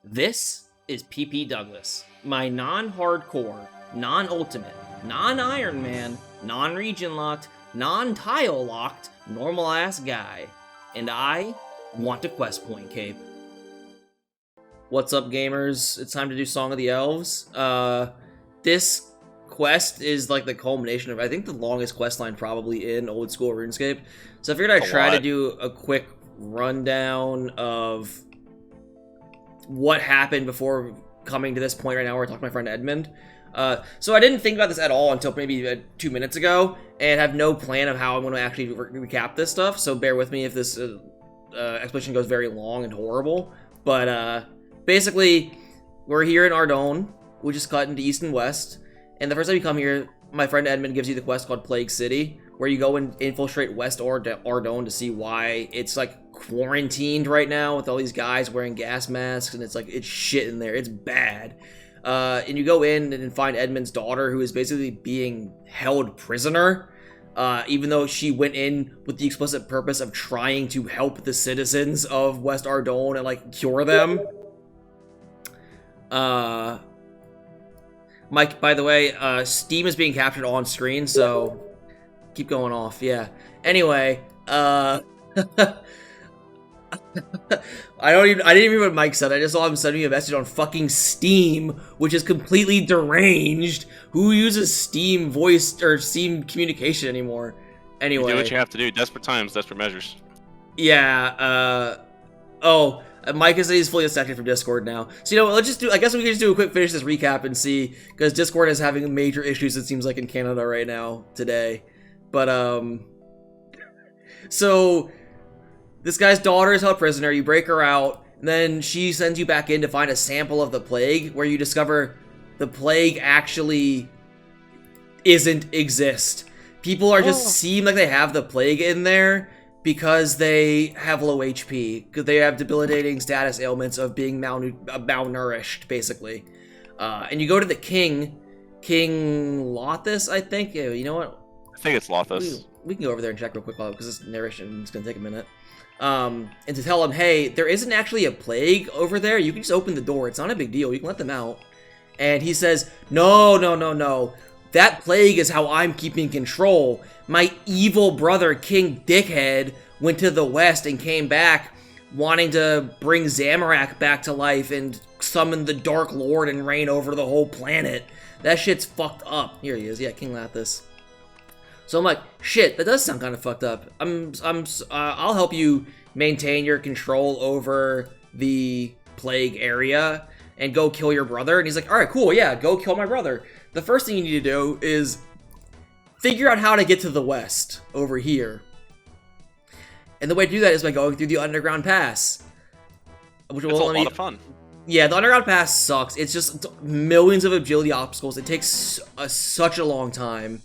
This is PP Douglas, my non-hardcore, non-ultimate, non-Iron Man, non-region locked, non-tile locked, normal-ass guy. And I want a quest point cape. What's up, gamers? It's time to do Song of the Elves. This quest is like the culmination of, I think, the longest quest line probably in old school RuneScape. So I figured I'd try to do a quick rundown of what happened before coming to this point right now where I talked to my friend Edmund. So I didn't think about this at all until maybe 2 minutes ago, and have no plan of how I'm going to actually recap this stuff, so bear with me if this explanation goes very long and horrible. But basically, we're here in Ardougne. We just cut into east and west, and the first time you come here, my friend Edmund gives you the quest called Plague City, where you go and infiltrate West Ardougne to see why it's like quarantined right now with all these guys wearing gas masks, and it's like it's shit in there. It's bad. And you go in and find Edmund's daughter, who is basically being held prisoner, even though she went in with the explicit purpose of trying to help the citizens of West Ardougne and like cure them. Mike, by the way, Steam is being captured on screen, so keep going off. Yeah. Anyway, I didn't even read what Mike said. I just saw him sending me a message on fucking Steam, which is completely deranged. Who uses Steam voice or Steam communication anymore? Anyway, you do what you have to do. Desperate times, desperate measures. Yeah. Mike is he's fully disconnected from Discord now. So, you know, let's just do, I guess we can just do a quick finish this recap and see, because Discord is having major issues, it seems like, in Canada right now, today. But, so, this guy's daughter is held prisoner, you break her out, and then she sends you back in to find a sample of the plague, where you discover the plague actually isn't exist. People are just seem like they have the plague in there, because they have low HP, because they have debilitating status ailments of being malnourished, basically. And you go to the King Lothus, I think. Yeah, you know what? I think it's Lothus. We can go over there and check real quick, because this narration is going to take a minute. And to tell him, hey, there isn't actually a plague over there. You can just open the door. It's not a big deal. You can let them out. And he says, no. That plague is how I'm keeping control. My evil brother, King Dickhead, went to the west and came back wanting to bring Zamorak back to life and summon the Dark Lord and reign over the whole planet. That shit's fucked up. Here he is. Yeah, King Lathis. So I'm like, shit, that does sound kind of fucked up. I'll help you maintain your control over the plague area and go kill your brother. And he's like, all right, cool, yeah, go kill my brother. The first thing you need to do is figure out how to get to the west over here. And the way to do that is by going through the underground pass. Which it's a lot of fun. Yeah, the underground pass sucks. It's just millions of agility obstacles. It takes such a long time.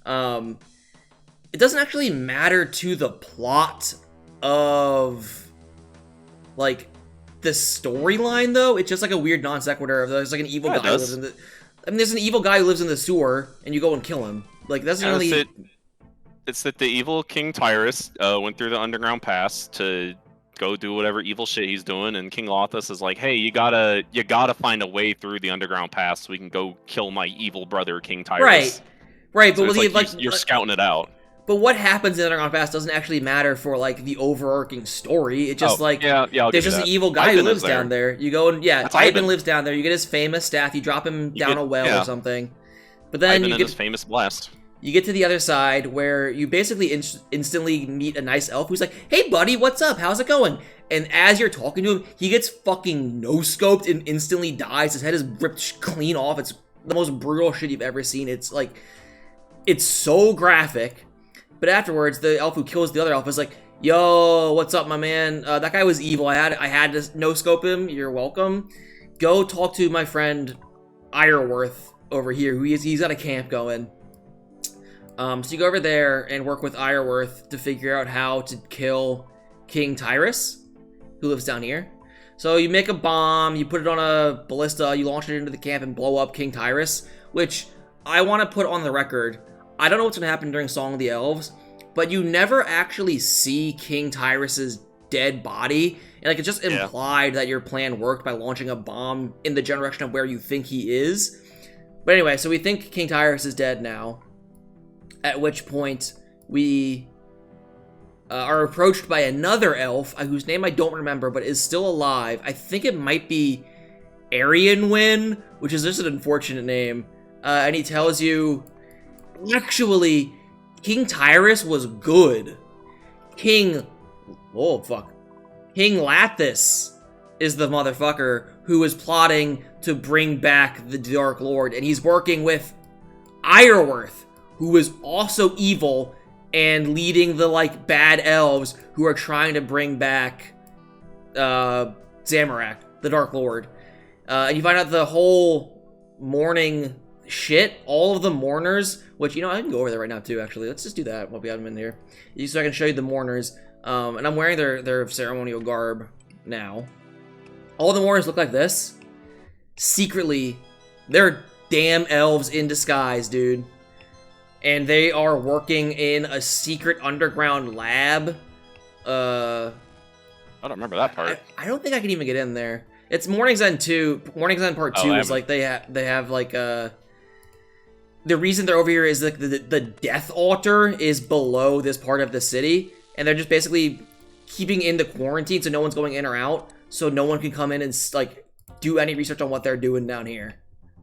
It doesn't actually matter to the plot of, like, the storyline, though. It's just like a weird non sequitur. There's like an evil guy who lives in the... I mean, there's an evil guy who lives in the sewer, and you go and kill him. Like, that's really... It's that the evil King Tyrus went through the underground pass to go do whatever evil shit he's doing, and King Lothus is like, hey, you gotta find a way through the underground pass so we can go kill my evil brother, King Tyrus. Right, so but you're scouting it out. But what happens in the underground pass doesn't actually matter for, like, the overarching story. It's just, there's just an evil guy who lives down there. You go and, Ivan lives down there. You get his famous staff. You drop him down a well or something. But then you get his famous blast. You get to the other side where you basically instantly meet a nice elf who's like, hey, buddy, what's up? How's it going? And as you're talking to him, he gets fucking no-scoped and instantly dies. His head is ripped clean off. It's the most brutal shit you've ever seen. It's, like, it's so graphic. But afterwards, the elf who kills the other elf is like, yo, what's up, my man? That guy was evil. I had to no-scope him. You're welcome. Go talk to my friend Ireworth over here. He's got a camp going. So you go over there and work with Ireworth to figure out how to kill King Tyrus, who lives down here. So you make a bomb, you put it on a ballista, you launch it into the camp and blow up King Tyrus, which I want to put on the record. I don't know what's going to happen during Song of the Elves, but you never actually see King Tyrus's dead body, and like it's just implied that your plan worked by launching a bomb in the general direction of where you think he is. But anyway, so we think King Tyrus is dead now, at which point we are approached by another elf, whose name I don't remember, but is still alive. I think it might be Arianwin, which is just an unfortunate name. And he tells you, actually, King Tyrus was good. King Lathis is the motherfucker who is plotting to bring back the Dark Lord, and he's working with Ironworth, who is also evil and leading the, like, bad elves who are trying to bring back Zamorak, the Dark Lord. And you find out the whole mourning shit, all of the mourners, which, you know, I can go over there right now too, actually. Let's just do that while we have them in here, so I can show you the mourners. And I'm wearing their ceremonial garb now. All the mourners look like this. Secretly, they're damn elves in disguise, dude. And they are working in a secret underground lab. I don't remember that part. I don't think I can even get in there. It's Morning's End 2. Morning's End Part 2 is like they have like the reason they're over here is like the death altar is below this part of the city, and they're just basically keeping in the quarantine so no one's going in or out, so no one can come in and like do any research on what they're doing down here.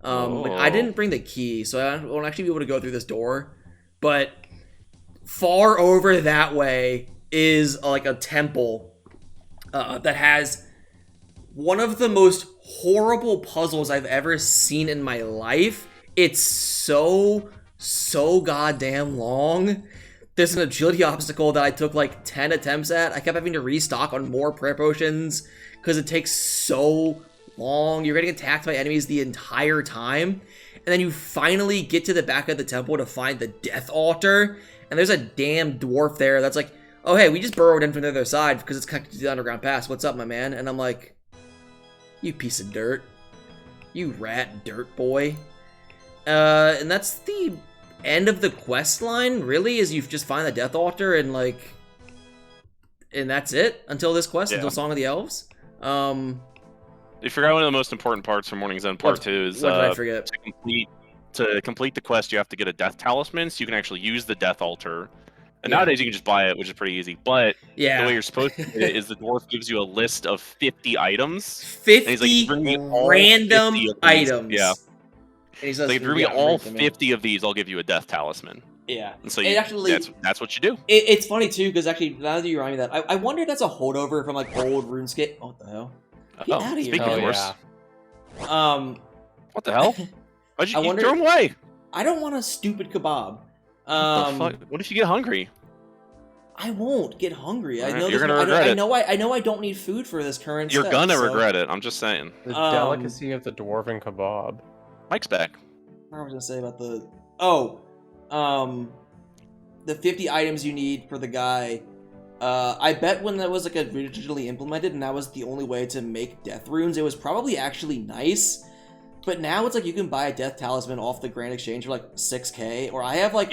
But I didn't bring the key, so I won't actually be able to go through this door. But far over that way is like a temple that has one of the most horrible puzzles I've ever seen in my life. It's so goddamn long. There's an agility obstacle that I took like 10 attempts at. I kept having to restock on more prayer potions because it takes so long. You're getting attacked by enemies the entire time. And then you finally get to the back of the temple to find the death altar. And there's a damn dwarf there that's like, oh hey, we just burrowed in from the other side because it's connected to the underground pass. What's up, my man? And I'm like, you piece of dirt. You rat dirt boy. And that's the end of the quest line, really, is you just find the death altar and like, and that's it until this quest, until Song of the Elves. You forgot one of the most important parts from Morning's End Part 2 is what did I forget? To complete the quest, you have to get a death talisman, so you can actually use the death altar. And nowadays you can just buy it, which is pretty easy. But the way you're supposed to do it is the dwarf gives you a list of 50 items. 50 and he's like, bring me random 50 items. Yeah. And he says, so if you bring me all 50 of these, I'll give you a death talisman. Yeah. And so that's what you do. It's funny too, because actually, now that you remind me of that, I wonder if that's a holdover from like old RuneScape. Oh, what the hell? Get out of here. Speaking of course. What the hell? Why'd you throw him away? I don't want a stupid kebab. What the fuck? What if you get hungry? I won't get hungry. I know you're gonna regret it. I know I don't need food for this current You're gonna regret it. I'm just saying. The delicacy of the dwarven kebab. Mike's back. What was I gonna say about the 50 items you need for the guy? I bet when that was like originally implemented and that was the only way to make death runes, it was probably actually nice. But now it's like you can buy a death talisman off the Grand Exchange for like 6k, or I have like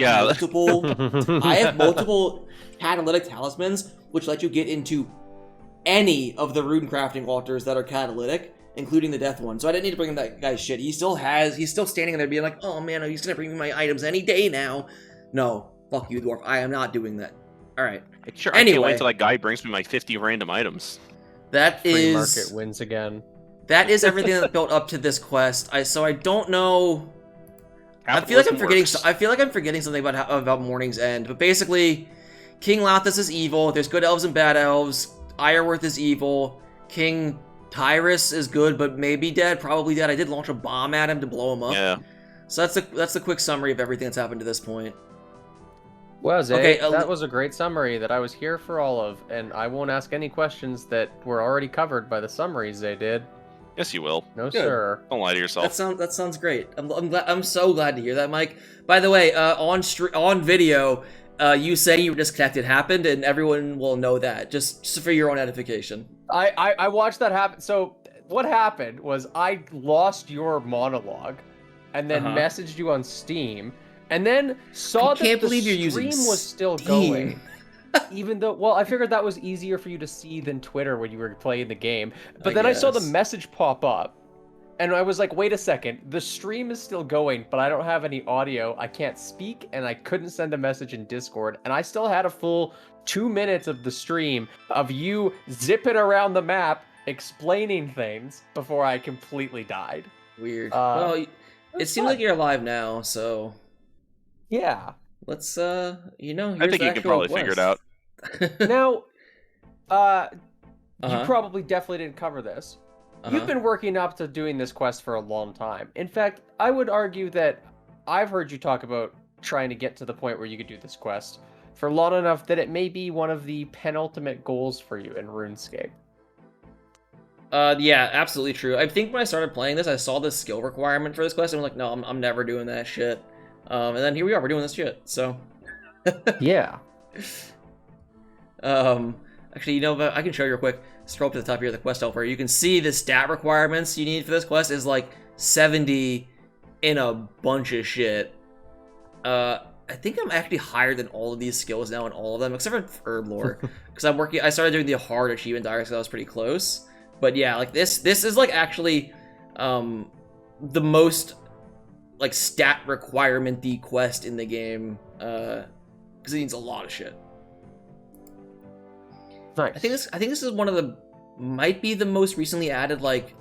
multiple catalytic talismans which let you get into any of the rune crafting altars that are catalytic, including the death one. So I didn't need to bring him that guy's shit. He's still standing there being like, oh man, he's gonna bring me my items any day now. No, fuck you, dwarf. I am not doing that. All right. Sure. Anyway, I can't wait till that guy brings me my 50 random items. That Free market wins again. That is everything that built up to this quest. So I don't know. I feel like I'm forgetting something about Morning's End. But basically, King Lathis is evil. There's good elves and bad elves. Ironworth is evil. King Tyrus is good, but maybe dead. Probably dead. I did launch a bomb at him to blow him up. Yeah. So that's the quick summary of everything that's happened to this point. Well, Zay, that was a great summary that I was here for all of, and I won't ask any questions that were already covered by the summaries they did. Yes, you will. No, good. Sir. Don't lie to yourself. That sounds great. I'm so glad to hear that, Mike. By the way, on video, you say you were disconnected happened, and everyone will know that just for your own edification. I watched that happen. So what happened was I lost your monologue, and then messaged you on Steam, and then saw that the stream was still going. Even though, well, I figured that was easier for you to see than Twitter when you were playing the game. But then I saw the message pop up, and I was like, wait a second, the stream is still going, but I don't have any audio. I can't speak, and I couldn't send a message in Discord. And I still had a full 2 minutes of the stream of you zipping around the map, explaining things before I completely died. Weird. Well, it seems like you're alive now, so... Yeah. Let's, I think you can probably figure it out. Now, you probably definitely didn't cover this. You've been working up to doing this quest for a long time. In fact, I would argue that I've heard you talk about trying to get to the point where you could do this quest for long enough that it may be one of the penultimate goals for you in RuneScape. Yeah, absolutely true. I think when I started playing this, I saw the skill requirement for this quest, and I was like, no, I'm never doing that shit. And then here we are, we're doing this shit, so... Yeah. Actually, you know, but I can show you real quick. Scroll up to the top here of the quest helper. You can see the stat requirements you need for this quest is like 70 in a bunch of shit. I think I'm actually higher than all of these skills now in all of them, except for herb lore. Because I started doing the hard achievement diary, so I was pretty close. But yeah, like this is like actually the most like stat requirement-y quest in the game. Because it needs a lot of shit. Nice. I think this is one of the might be the most recently added like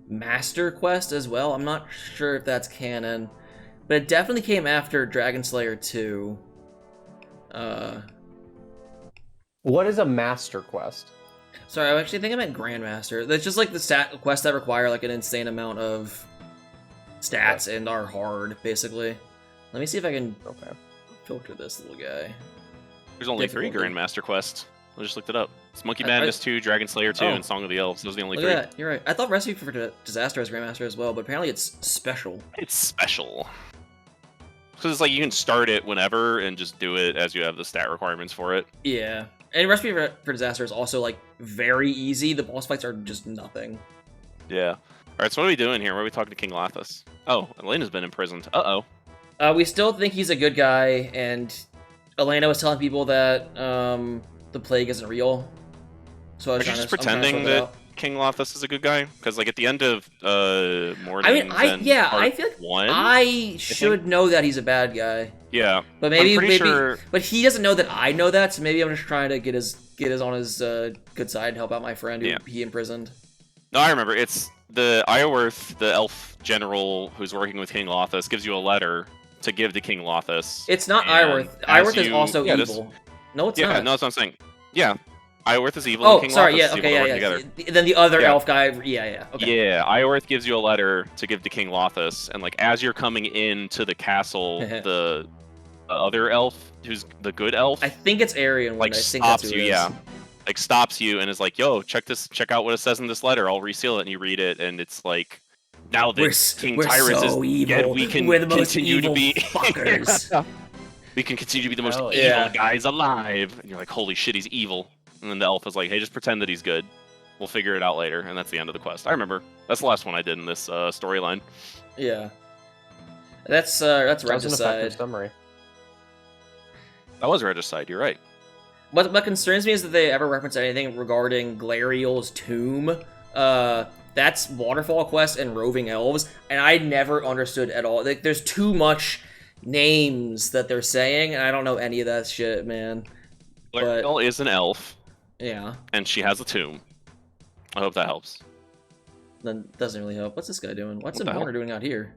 master quest as well. I'm not sure if that's canon, but it definitely came after Dragon Slayer 2. What is a master quest? Sorry, I actually think I meant Grandmaster. That's just like the stat quests that require like an insane amount of stats and are hard, basically. Let me see if I can filter this little guy. There's only 3 Grandmaster quests. I just looked it up. It's Monkey Madness 2, Dragon Slayer 2, and Song of the Elves. Those are the only 3. Yeah, you're right. I thought Recipe for Disaster was Grandmaster as well, but apparently it's special. It's special. Because it's like you can start it whenever and just do it as you have the stat requirements for it. Yeah. And Recipe for Disaster is also like very easy. The boss fights are just nothing. Yeah. Alright, so what are we doing here? Where are we talking to King Lathas? Oh, Elena's been imprisoned. Uh-oh. We still think he's a good guy, and Elena was telling people that the plague isn't real. So I was just pretending that King Lathas is a good guy? Because like at the end of Morning, I feel like 1, I should know that he's a bad guy. Yeah, but maybe but he doesn't know that I know that. So maybe I'm just trying to get his on his good side and help out my friend who he imprisoned. No, I remember. It's the Iorwerth, the elf general who's working with King Lathas, gives you a letter to give to King Lathas. It's not Iorwerth. Iorwerth is also evil. No, it's not. Yeah, no, that's what I'm saying. Yeah, Iorwerth is evil. Oh, and King sorry. Lathas Yeah, is okay, evil, yeah. Then the other elf guy. Yeah. Okay. Yeah, Iorwerth gives you a letter to give to King Lathas, and like as you're coming into the castle, the other elf, who's the good elf, I think it's Aryan. Like stops you. Yeah. Like stops you and is like, "Yo, check out what it says in this letter. I'll reseal it." And you read it, and it's like, now that King Tyrus is dead, we can continue to be fuckers. We can continue to be the most evil guys alive. And you're like, "Holy shit, he's evil." And then the elf is like, "Hey, just pretend that he's good. We'll figure it out later." And that's the end of the quest. I remember. That's the last one I did in this storyline. Yeah. That's Regicide. Summary. That was Regicide. You're right. What concerns me is that they ever reference anything regarding Glariel's tomb. That's Waterfall Quest and Roving Elves, and I never understood at all. Like, there's too much names that they're saying, and I don't know any of that shit, man. Glariel is an elf. Yeah. And she has a tomb. I hope that helps. That doesn't really help. What's this guy doing? What's a Mourner doing out here?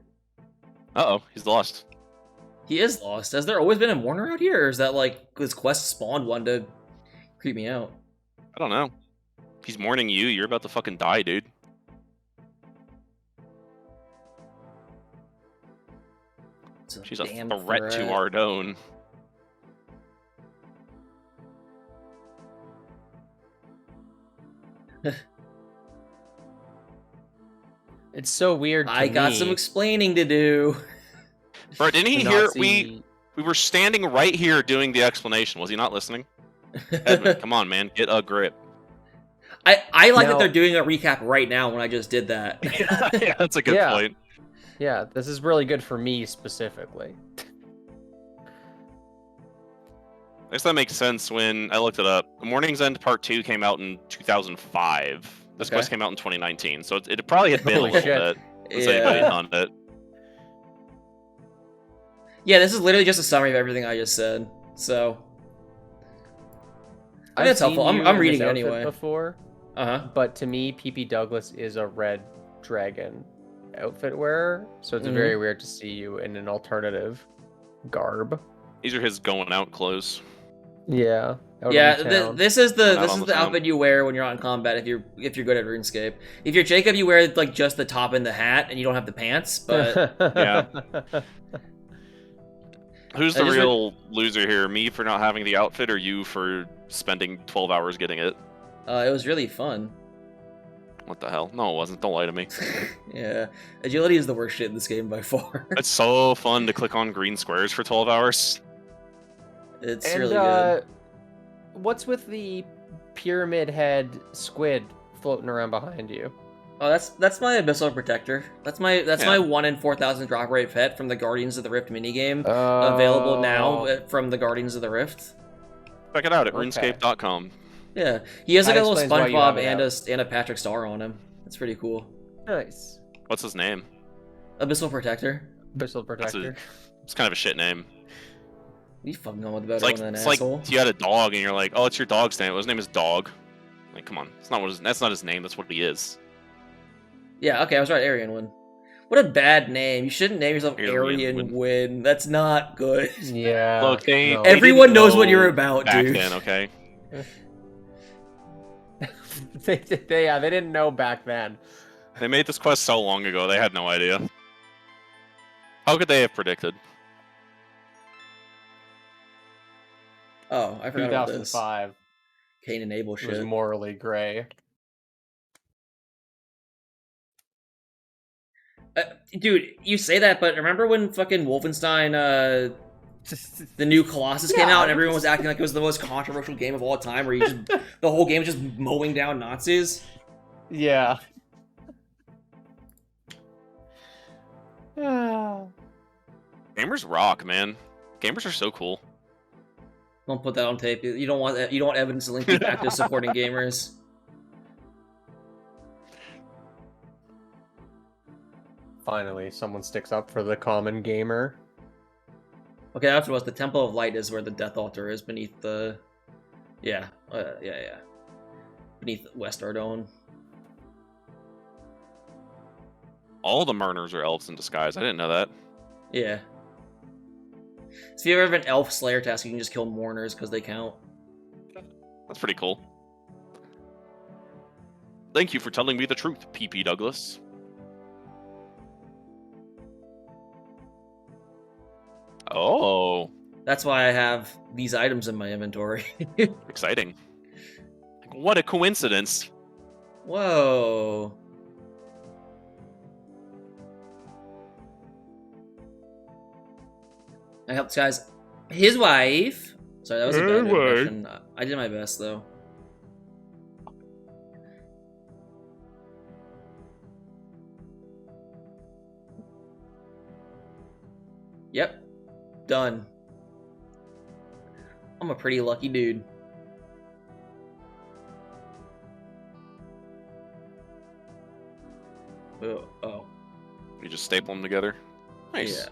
Uh-oh, he's lost. He is lost. Has there always been a Mourner out here, or is that like his quest spawned one to creep me out? I don't know. He's mourning you. You're about to fucking die, dude. She's a threat to Ardone. It's so weird. I got some explaining to do. Bro, didn't he hear? We were standing right here doing the explanation. Was he not listening? Edmund, come on, man, get a grip. I like that they're doing a recap right now when I just did that. Yeah, that's a good point. Yeah, this is really good for me specifically. I guess that makes sense when I looked it up. Morning's End Part 2 came out in 2005. This quest came out in 2019, so it probably had been a Holy little shit. bit since anybody had done it. Yeah, this is literally just a summary of everything I just said. So that's helpful. I'm reading it anyway. Before, but to me, PP Douglas is a red dragon outfit wearer, so it's very weird to see you in an alternative garb. These are his going out clothes. Yeah. This is the outfit you wear when you're out in combat if you're good at RuneScape. If you're Jacob, you wear like just the top and the hat, and you don't have the pants. But yeah. Who's the real loser here? Me for not having the outfit, or you for spending 12 hours getting it? It was really fun. What the hell? No, it wasn't. Don't lie to me. Yeah, agility is the worst shit in this game by far. It's so fun to click on green squares for 12 hours. It's really good. What's with the pyramid head squid floating around behind you? Oh, that's my Abyssal Protector. That's my 1 in 4,000 drop rate pet from the Guardians of the Rift minigame. Available now from the Guardians of the Rift. Check it out at runescape.com. Yeah, he has like a little SpongeBob and a Patrick Star on him. That's pretty cool. Nice. What's his name? Abyssal Protector. Abyssal Protector. It's kind of a shit name. You fucking know about it's like you had a dog and you're like, oh, it's your dog's name. Well, his name is Dog. Like, come on, that's not his name. That's what he is. Yeah, okay, I was right. Aryan Win. What a bad name. You shouldn't name yourself Aryan Win. That's not good. Yeah. Look, everyone knows what you're about, back dude. Then, okay. they didn't know back then. They made this quest so long ago. They had no idea. How could they have predicted? Oh, I forgot about this. 2005. Cain and Abel shit. It was morally gray. Dude, you say that, but remember when fucking Wolfenstein, the new Colossus came out, and everyone was acting like it was the most controversial game of all time, where the whole game was just mowing down Nazis? Yeah. Gamers rock, man. Gamers are so cool. Don't put that on tape. You don't want evidence to link you back to supporting gamers. Finally, someone sticks up for the common gamer. Okay, after was the Temple of Light is where the Death Altar is beneath the... Yeah. Beneath West Ardone. All the Murners are elves in disguise. I didn't know that. Yeah. So if you ever have an elf slayer task, you can just kill mourners because they count. That's pretty cool. Thank you for telling me the truth, PP Douglas. Oh. That's why I have these items in my inventory. Exciting. What a coincidence. Whoa. I helped this guy's... His wife... Sorry, that was a bad impression. I did my best, though. Yep. Done. I'm a pretty lucky dude. Oh. You just staple them together? Nice. Yeah.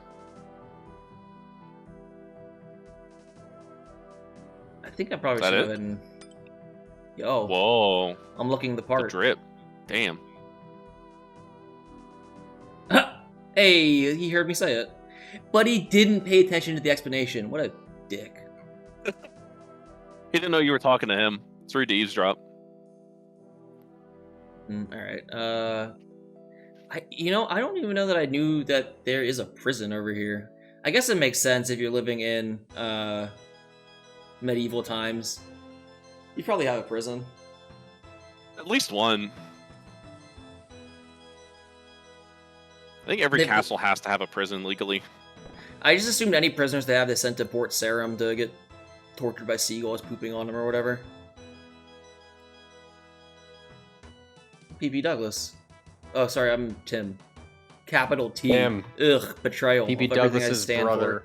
I think I probably should have been... Yo. Whoa. I'm looking the part. The drip. Damn. Hey, he heard me say it. But he didn't pay attention to the explanation. What a dick. He didn't know you were talking to him. It's rude to eavesdrop. Alright. I don't even know that I knew that there is a prison over here. I guess it makes sense if you're living in medieval times. You probably have a prison. At least one. I think every castle has to have a prison legally. I just assumed any prisoners they have, they sent to Port Sarum to get tortured by seagulls pooping on them or whatever. PP Douglas. Oh, sorry, I'm Tim. Capital T. Tim. Ugh, betrayal. PP Douglas's brother.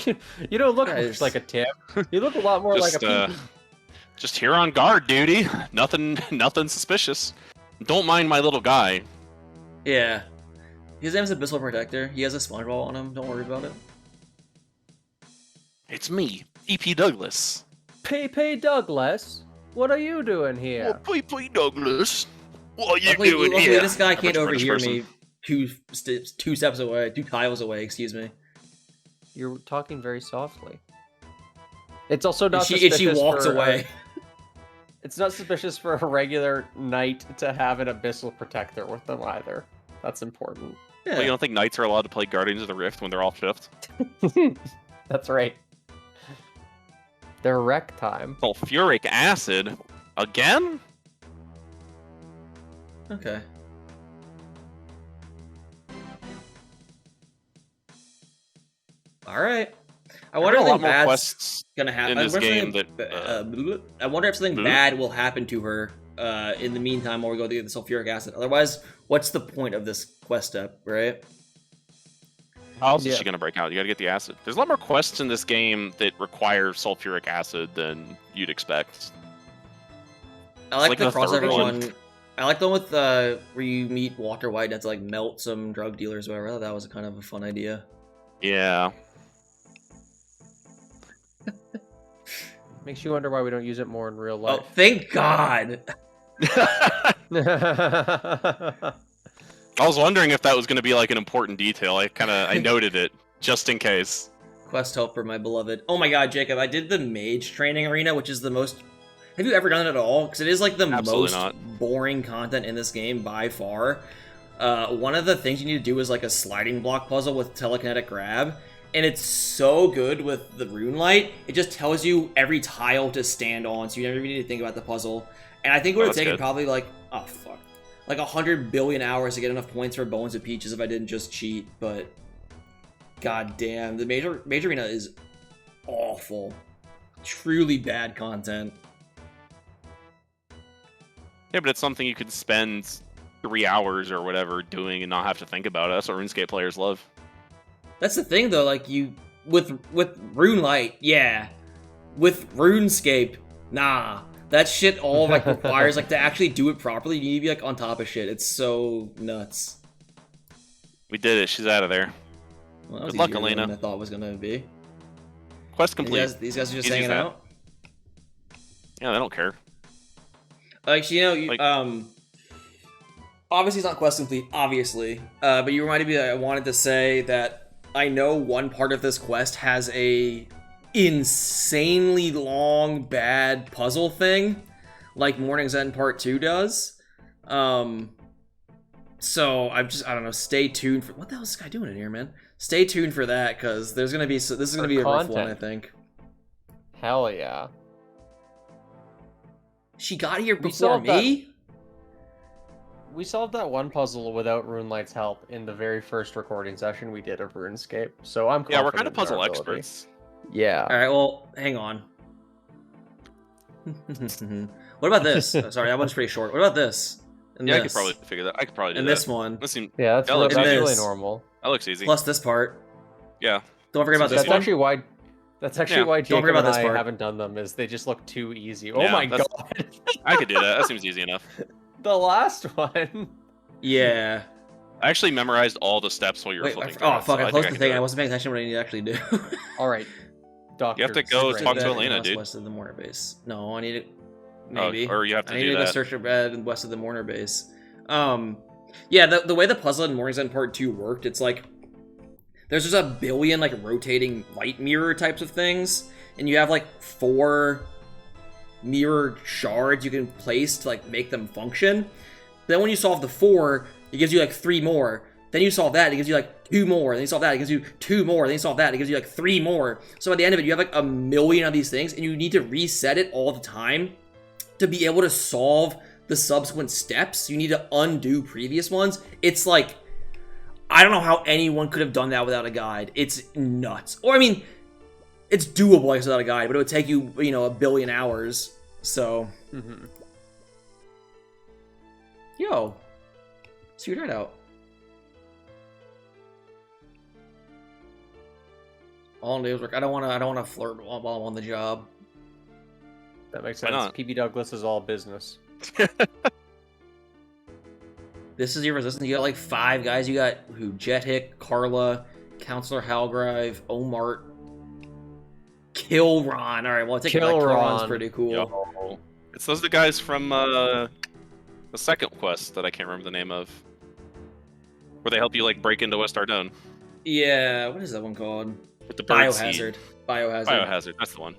You don't look Guys. much like a Tim. You look a lot more like a PP. Just here on guard duty. Nothing suspicious. Don't mind my little guy. Yeah. His name's Abyssal Protector. He has a sponge ball on him. Don't worry about it. It's me, PP Douglas. Pepe Douglas, what are you doing here? Oh, PP Douglas. What are you Luckily, doing luckily here? this guy can't British overhear person. me two steps away, 2 tiles away, excuse me. You're talking very softly. It's also not She suspicious walks for, away. It's not suspicious for a regular knight to have an Abyssal Protector with them either. That's important. Yeah. Well, you don't think knights are allowed to play Guardians of the Rift when they're off shift? That's right. They're wreck time. Sulfuric acid? Again? Okay. Alright. I wonder if a lot something more bad's quests gonna happen. in this game I wonder if something bad will happen to her in the meantime while we go through the sulfuric acid. Otherwise, what's the point of this quest step, right? How else is she gonna break out? You gotta get the acid. There's a lot more quests in this game that require sulfuric acid than you'd expect. I like like the the third crossover one. one. I like the one with where you meet Walter White and have to like melt some drug dealers or whatever. I thought that was kind of a fun idea. Yeah. Makes you wonder why we don't use it more in real Oh, life. thank God! I was wondering if that was gonna be like an important detail. I noted it just in case. Quest helper, my beloved. Oh my God, Jacob! I did the Mage training arena, which is the most. Have you ever done it at all? Because it is like the Absolutely most not. boring content in this game by far. One of the things you need to do is like a sliding block puzzle with telekinetic grab. And it's so good with the rune light. It just tells you every tile to stand on, so you never even need to think about the puzzle. And I think it would have taken probably like, oh fuck, like 100 billion hours to get enough points for Bones of Peaches if I didn't just cheat. But god damn, the Mage Arena is awful, truly bad content. Yeah, but it's something you could spend 3 hours or whatever doing and not have to think about it. That's what RuneScape players love. That's the thing though, like with RuneLight, yeah. With RuneScape, nah. That shit all like requires like to actually do it properly, you need to be like on top of shit. It's so nuts. We did it. She's out of there. Well, that was Good luck, easier Elena. than I thought it was gonna be. Quest complete. These guys are just Easy as hanging that. out. Yeah, they don't care. Like obviously it's not quest complete, obviously. But you reminded me that I wanted to say that I know one part of this quest has a insanely long bad puzzle thing, like Morning's End Part 2 does. So I don't know, stay tuned for what the hell is this guy doing in here, man? Stay tuned for that, because this is gonna be a rough one, I think. Hell yeah. She got here before me? We solved that one puzzle without RuneLight's help in the very first recording session we did of RuneScape, so I'm confident. Yeah, we're kind of in our puzzle ability. experts. Yeah. Alright, well, hang on. What about this? Oh, sorry, that one's pretty short. What about this? And Yeah, I this? could probably figure that. I could probably do And that. this one. That seems, Yeah, that's, That looks that's easy. really This. normal. that looks easy. Plus this part. Yeah. Don't forget about this That's one. actually why. That's actually Yeah. why Don't Jacob forget about and this I part. haven't done them. Is they just look too easy. Oh Yeah, my that's- god! I could do that. That seems easy enough. The last one. Yeah. I actually memorized all the steps while you were Wait, flipping. oh through it, fuck, so I think closed the can thing. do I it. wasn't paying attention to what I need to actually do. All right, Doctor. You have to go Strange. talk to Bed Elena, and dude. West of the Mourner base. No, I need to. Maybe. Or you have to I need do to go that. search a bed west of the Mourner base. Yeah, the way the puzzle in Morning's End Part 2 worked, it's like there's just a billion like rotating light mirror types of things, and you have like 4 mirror shards you can place to like make them function. Then when you solve the 4, it gives you like 3 more. Then you solve that, it gives you like 2 more. Then you solve that, it gives you 2 more. Then you solve that, it gives you like 3 more. So at the end of it, you have like a million of these things, and you need to reset it all the time to be able to solve the subsequent steps. You need to undo previous ones. It's like, I don't know how anyone could have done that without a guide. It's nuts. Or I mean, it's doable I guess, without a guide, but it would take you, you know, a billion hours. So, yo, see your right out. All I do is work. I don't wanna flirt while I'm on the job. That makes Why sense. not? PB Douglas is all business. This is your resistance. You got like 5 guys. You got Jet Hick, Carla, Counselor Halgrive, Omart, Kilron. All right, well I take it back. Kilron's pretty cool. Yo. It's those are the guys from the second quest that I can't remember the name of, where they help you like break into West Ardone. Yeah, what is that one called? With the bird seed. Biohazard. Biohazard. Biohazard. That's the one.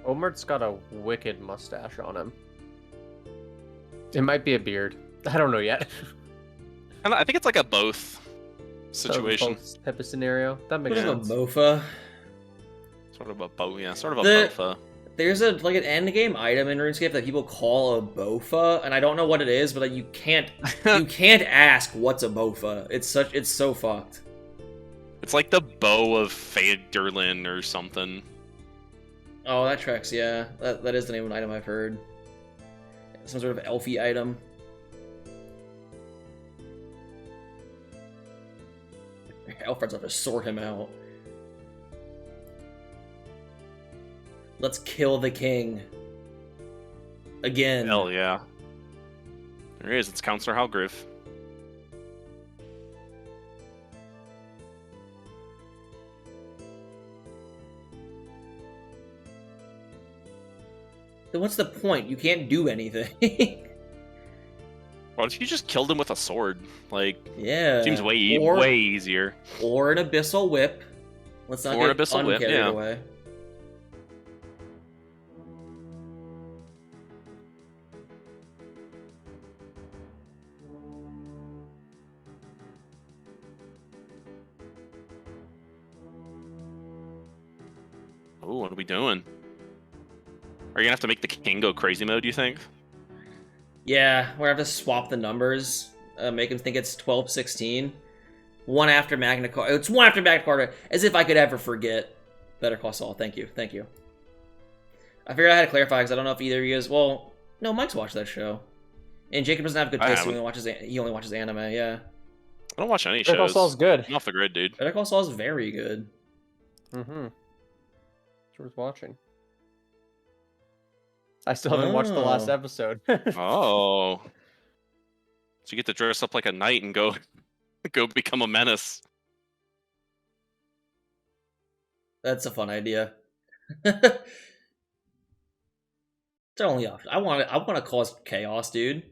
Omart's got a wicked mustache on him. It might be a beard. I don't know yet. I think it's like a both situation. Both type of scenario. That makes What is sense. a mofa? Sort of a both. Yeah, sort of a bofa. There's an end game item in RuneScape that people call a bofa, and I don't know what it is, but like, you can't ask what's a bofa. It's so fucked. It's like the bow of Faderlin or something. Oh, that tracks. Yeah, that is the name of an item I've heard. Some sort of elfy item. Alfred's have to sort him out. Let's kill the king. Again. Hell yeah. There he is. It's Counselor Halgriff. Then what's the point? You can't do anything. What if you just killed him with a sword? Like, yeah. seems way easier. Or an abyssal whip. Let's not get uncarried away. Oh, what are we doing? Are you gonna have to make the king go crazy mode, you think? Yeah, we're gonna have to swap the numbers. Make him think it's 1216. One after Magna Carta. It's one after Magna Carta, as if I could ever forget. Better Call Saul. Thank you. Thank you. I figured I had to clarify because I don't know if either of you guys. Well, no, Mike's watched that show. And Jacob doesn't have good taste. He only watches anime, yeah. I don't watch any Better Call shows. Saul's good. I'm off the grid, dude. Better Call Saul is very good. Mm-hmm. It's worth watching. I still haven't watched the last episode. Oh. So you get to dress up like a knight and go become a menace. That's a fun idea. It's our only option. I want to cause chaos, dude.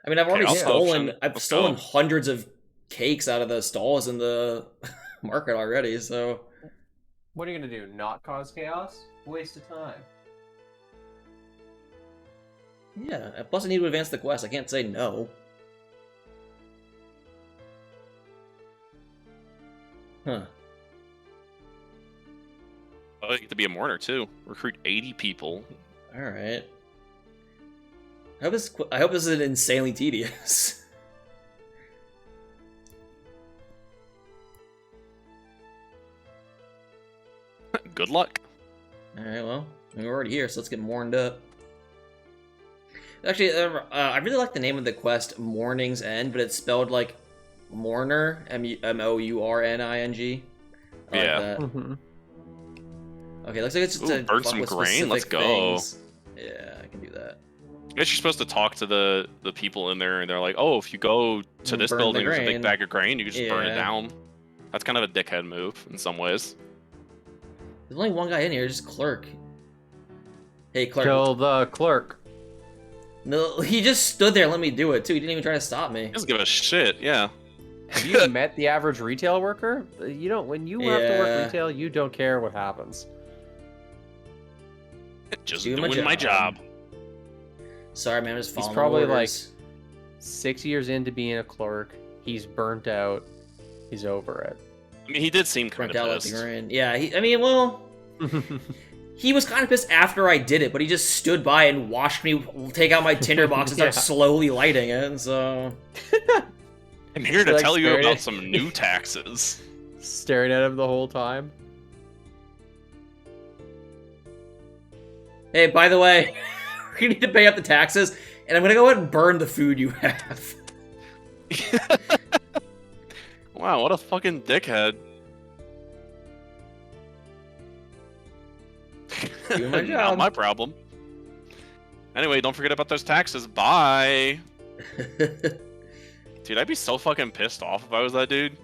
I mean, I've already stolen hundreds of cakes out of the stalls in the market already, so. What are you gonna do? Not cause chaos? Waste of time. Yeah, plus I need to advance the quest. I can't say no. Huh. Oh, you get to be a mourner too. Recruit 80 people. All right. I hope this isn't insanely tedious. Good luck. All right. Well, we're already here, so let's get mourned up. Actually, I really like the name of the quest, Morning's End, but it's spelled like Mourner, Mourning. Yeah. That. Mm-hmm. Okay, looks like it's just burn some grain. Let's go. Things. Yeah, I can do that. I guess you're supposed to talk to the people in there, and they're like, "Oh, if you go to this Burn building, the there's a big grain. bag of grain. You can just burn it Yeah. down." That's kind of a dickhead move in some ways. There's only one guy in here, just Clerk. Hey, Clerk. Kill the clerk. No, he just stood there and let me do it, too. He didn't even try to stop me. He doesn't give a shit. Yeah. Have you met the average retail worker? You don't. When you have to Yeah. work retail, you don't care what happens. Just Doing doing my job. Sorry, man, I'm just He's following probably orders. 6 years into being a clerk. He's burnt out. He's over it. I mean, he did seem kind Burnt of out like the pissed. grain. Yeah, he was kind of pissed after I did it, but he just stood by and watched me take out my tinderbox and start Yeah. slowly lighting it, so... I'm here to Like tell you staring about at- some new taxes. Staring at him the whole time. Hey, by the way, we need to pay up the taxes, And I'm gonna go ahead and burn the food you have. Wow, what a fucking dickhead. Doing my Not job. my problem. Anyway, don't forget about those taxes. Bye. Dude, I'd be so fucking pissed off if I was that dude.